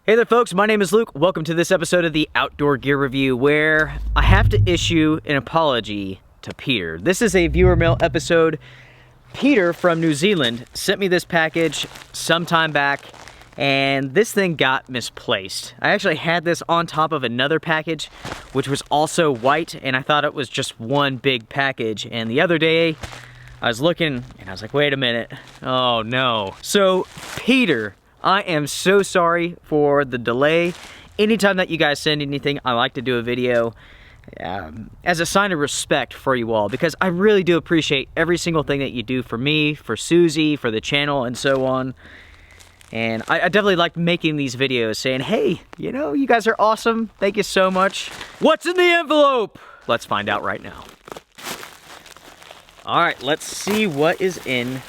Hey there folks, my name is Luke. Welcome to this episode of the Outdoor Gear Review, where I have to issue an apology to Peter. This is a viewer mail episode. Peter from New Zealand sent me this package some time back, and this thing got misplaced. I actually had this on top of another package, which was also white, and I thought it was just one big package. And the other day, I was looking, and I was like, wait a minute. Oh no. So, Peter, I am so sorry for the delay. Anytime that you guys send anything, I like to do a video as a sign of respect for you all, because I really do appreciate every single thing that you do for me, for Susie, for the channel, and so on. And I definitely like making these videos saying, hey, you know, you guys are awesome. Thank you so much. What's in the envelope? Let's find out right now. All right, let's see what is in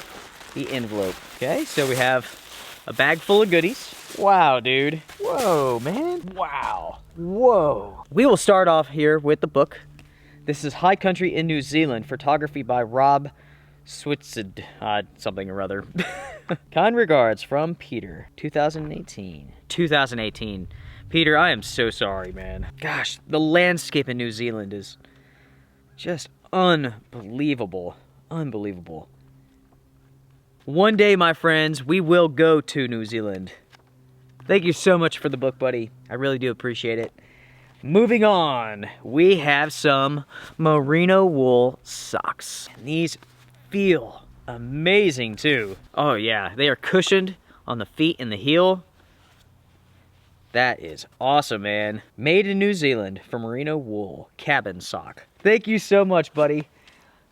the envelope. Okay, so we have a bag full of goodies. Wow, dude. Whoa, man. Wow. Whoa. We will start off here with the book. This is High Country in New Zealand, photography by Rob Switsud, something or other. Kind regards from Peter, 2018. 2018. Peter, I am so sorry, man. Gosh, the landscape in New Zealand is just unbelievable. Unbelievable. One day, my friends, we will go to New Zealand. Thank you so much for the book, buddy. I really do appreciate it. Moving on, we have some merino wool socks. And these feel amazing, too. Oh, yeah, they are cushioned on the feet and the heel. That is awesome, man. Made in New Zealand for merino wool cabin sock. Thank you so much, buddy.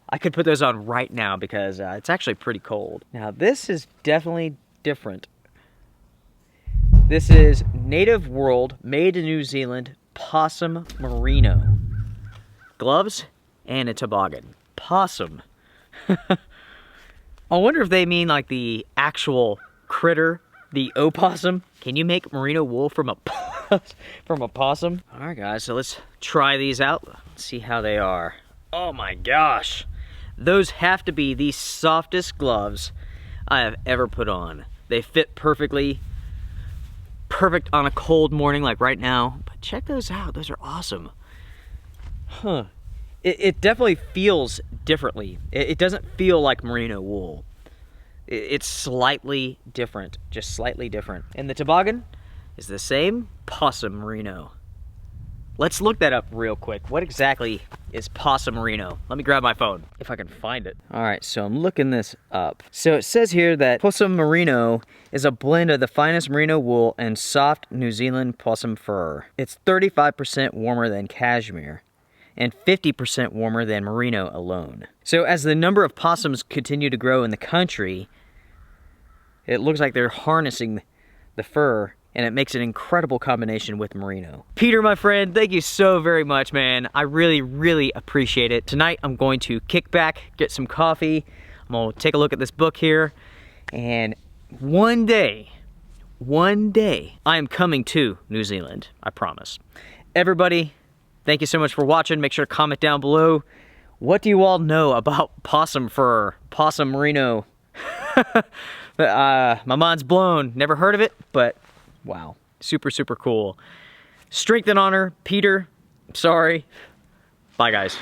I could put those on right now because it's actually pretty cold. Now this is definitely different. This is Native World, made in New Zealand, possum merino. Gloves and a toboggan. Possum. I wonder if they mean like the actual critter, the opossum. Can you make merino wool from a possum? All right, guys, so let's try these out. Let's see how they are. Oh my gosh. Those have to be the softest gloves I have ever put on. They fit perfectly. Perfect on a cold morning like right now. But check those out. Those are awesome. Huh. It definitely feels differently. It doesn't feel like merino wool. It's slightly different. Just slightly different. And the toboggan is the same. Possum merino. Let's look that up real quick. What exactly is possum merino? Let me grab my phone, if I can find it. All right, so I'm looking this up. So it says here that possum merino is a blend of the finest merino wool and soft New Zealand possum fur. It's 35% warmer than cashmere and 50% warmer than merino alone. So as the number of possums continue to grow in the country, it looks like they're harnessing the fur, and it makes an incredible combination with merino. Peter, my friend, thank you so very much, man. I really, really appreciate it. Tonight, I'm going to kick back, get some coffee. I'm gonna take a look at this book here. And one day, I am coming to New Zealand, I promise. Everybody, thank you so much for watching. Make sure to comment down below. What do you all know about possum fur, possum merino? My mind's blown. Never heard of it, but wow, super, super cool. Strength and honor, Peter. Sorry. Bye, guys.